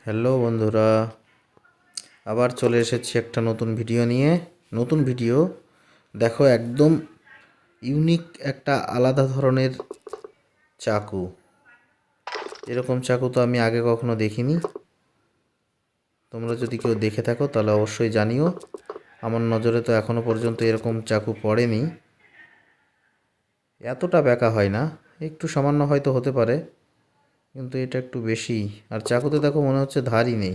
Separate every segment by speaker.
Speaker 1: Hello বন্ধুরা, আবার চলে এসেছি একটা নতুন ভিডিও নিয়ে। নতুন ভিডিও দেখো, একদম ইউনিক একটা আলাদা ধরনের চাকু। এরকম চাকু তো আমি আগে কখনো দেখিনি। তোমরা যদি কেউ দেখে থাকো তাহলে অবশ্যই জানিও। আমার নজরে তো এখনো পর্যন্ত এরকম চাকু পড়েনি। এতটা বেঁকা হয় না, একটু সামান্য হয়তো হতে পারে, কিন্তু এটা একটু বেশি। আর চাকুতে দেখো মনে হচ্ছে ধারই নেই,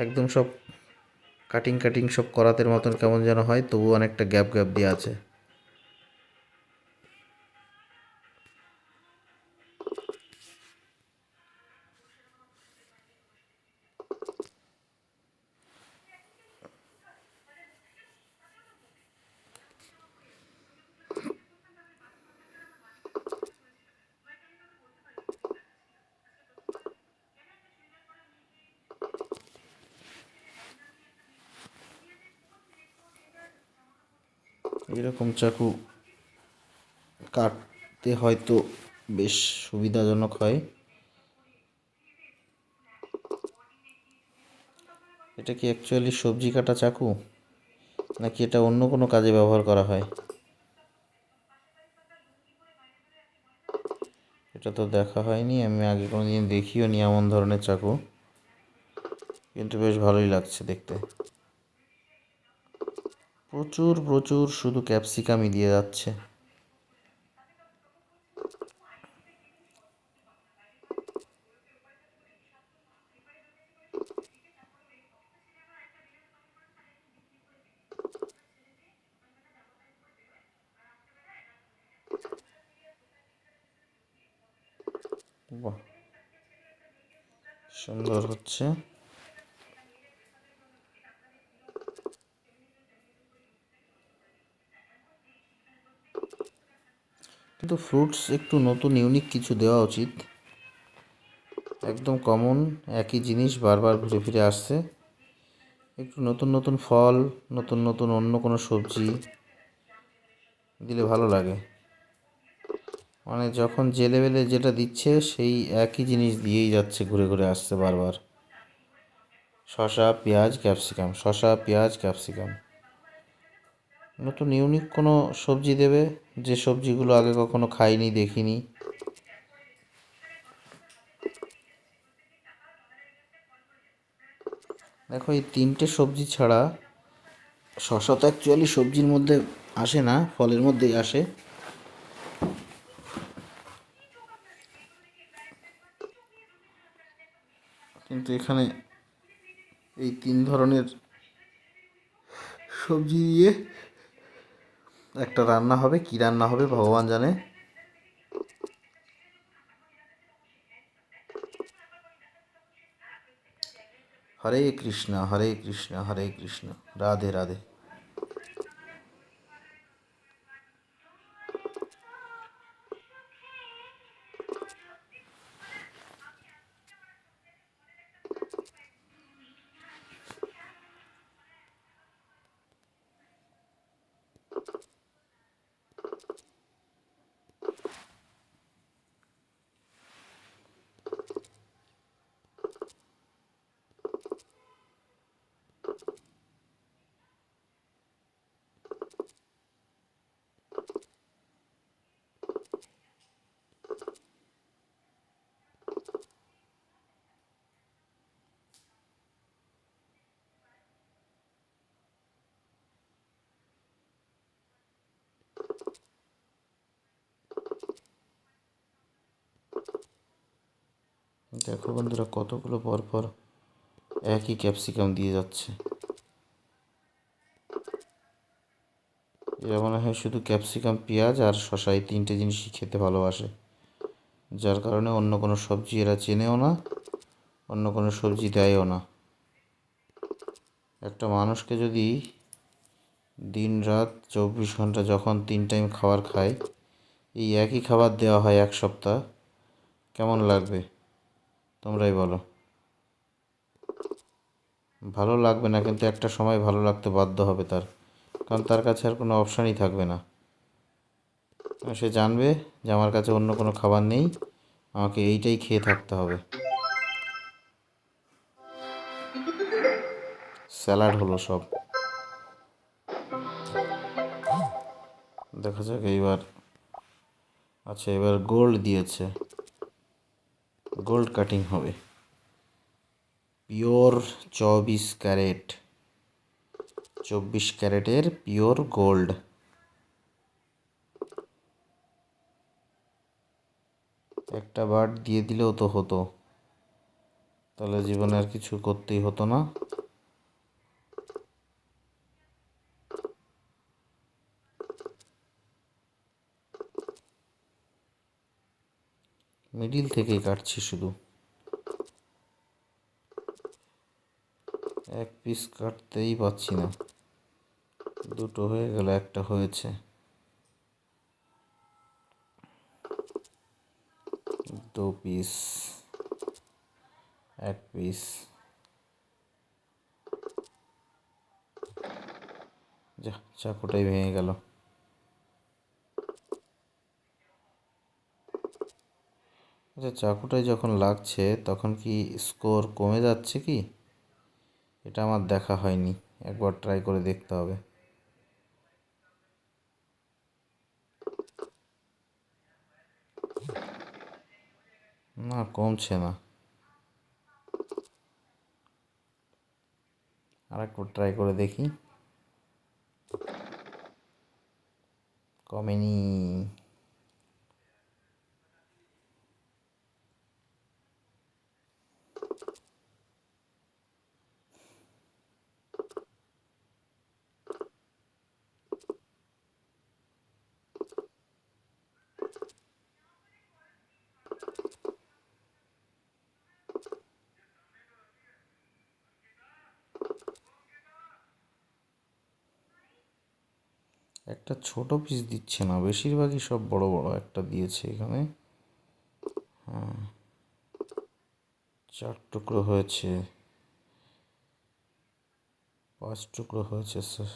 Speaker 1: একদম সব কাটিং কাটিং সব করাতের মতন কেমন যেন হয়, তবু অনেকটা গ্যাপ গ্যাপ দিয়ে আছে। এরকম চাকু কাটতে হয়তো বেশ সুবিধাজনক হয়। এটা কি অ্যাকচুয়ালি সবজি কাটা চাকু, নাকি এটা অন্য কোনো কাজে ব্যবহার করা হয়? এটা তো দেখা হয়নি, আমি আগে কোনো দিন দেখিও নি এমন ধরনের চাকু, কিন্তু বেশ ভালোই লাগছে দেখতে। প্রচুর প্রচুর শুধু ক্যাপসিকামই দিয়ে যাচ্ছে। বাহ, সুন্দর হচ্ছে। কিন্তু ফ্রুটস একটু নতুন ইউনিক কিছু দেওয়া উচিত। একদম কমন একই জিনিস বারবার ঘুরে ফিরে আসছে। একটু নতুন নতুন ফল, নতুন নতুন অন্য কোনো সবজি দিলে ভালো লাগে। মানে যখন যে লেভেলে যেটা দিচ্ছে সেই একই জিনিস দিয়েই যাচ্ছে, ঘুরে ঘুরে আসছে বারবার। শসা পেঁয়াজ ক্যাপসিকাম, শসা পেঁয়াজ ক্যাপসিকাম। নতুন ইউনিক কোনো সবজি দেবে, যে সবজিগুলো আগে কখনো খাইনি দেখিনি। দেখো, এই তিনটে সবজি ছাড়া, শসা তো অ্যাকচুয়ালি সবজির মধ্যে আসে না, ফলের মধ্যেই আসে। কিন্তু এখানে এই তিন ধরনের সবজি দিয়ে একটা রান্না হবে, কি রান্না হবে ভগবান জানে। হরে কৃষ্ণ হরে কৃষ্ণ হরে কৃষ্ণ, রাধে রাধে। দেখো বন্ধুরা, কতগুলো পরপর একই ক্যাপসিকাম দিয়ে যাচ্ছে। এরা মনে হয় শুধু ক্যাপসিকাম পেঁয়াজ আর শসা এই তিনটে জিনিসই খেতে ভালোবাসে, যার কারণে অন্য কোনো সবজি এরা চেনেও না, অন্য কোনো সবজি দেয়ও না। একটা মানুষকে যদি দিন রাত 24 ঘন্টা যখন 3 টাইম খাবার খায়, এই একই খাবার দেওয়া হয় 1 সপ্তাহ, কেমন লাগবে তোমরাই বলো। ভালো লাগবে না, কিন্তু একটা সময় ভালো লাগতে বাধ্য হবে তার, কারণ তার কাছে আর কোনো অপশানই থাকবে না। সে জানবে যে আমার কাছে অন্য কোনো খাবার নেই, আমাকে এইটাই খেয়ে থাকতে হবে। স্যালাড হলো সব। দেখা যাক এইবার। আচ্ছা, এবার গোল্ড দিয়েছে, গোল্ড কাটিং হবে। পিওর 24 ক্যারেট, 24 ক্যারেটের পিওর গোল্ড। একটা বাট দিয়ে দিলেও তো হতো, তাহলে জীবনে আর কিছু করতেই হতো না। মিডিল থেকেই কাটছি শুধু, এক পিস কাটতেই পাচ্ছি না। দুটো হয়ে গেল, একটা হয়েছে। দু পিস, এক পিস। যা, চাকুটাই ভেঙে গেল। আচ্ছা, চাকুটায় যখন লাগছে তখন কি স্কোর কমে যাচ্ছে কি? এটা আমার দেখা হয়নি, একবার ট্রাই করে দেখতে হবে। না, কমছে না। আর একবার ট্রাই করে দেখি। কমেনি। একটা ছোট পিস দিচ্ছে না, বেশিরভাগই সব বড় বড়। একটা দিয়েছে এখানে, হ্যাঁ, 4 টুকরো হয়েছে, 5 টুকরো হয়েছে স্যার।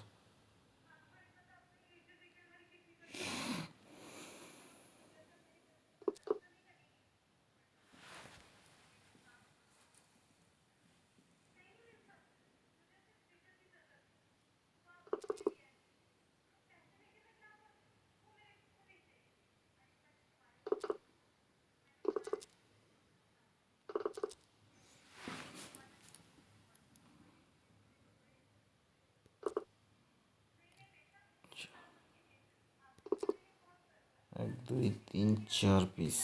Speaker 1: এক, দুই, তিন, 4 পিস।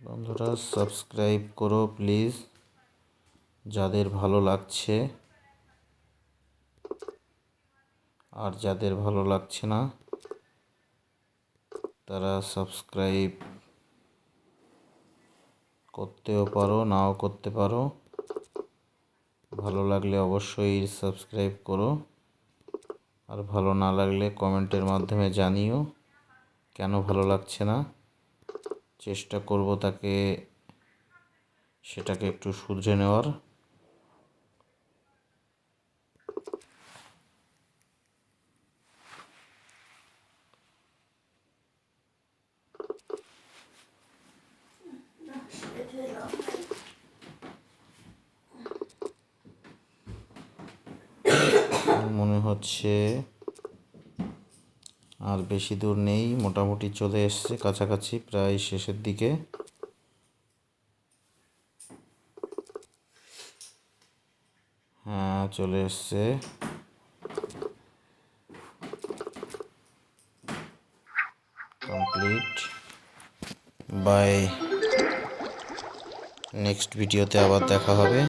Speaker 1: বন্ধুরা, সাবস্ক্রাইব করো প্লিজ, যাদের ভালো লাগছে। আর যাদের ভালো লাগছে না তারা সাবস্ক্রাইব করতেও পারো, নাও করতে পারো। ভালো লাগলে অবশ্যই সাবস্ক্রাইব করো, আর ভালো না লাগলে কমেন্টের মাধ্যমে জানিও কেন ভালো লাগছে না। চেষ্টা করব সেটাকে একটু শুধরে নেওয়ার। মনে হচ্ছে আর বেশি দূর নেই, মোটামুটি চলে এসছে কাছাকাছি, প্রায় শেষের দিকে। হ্যাঁ, চলে এসছে। কমপ্লিট। বাই। নেক্সট ভিডিওতে আবার দেখা হবে।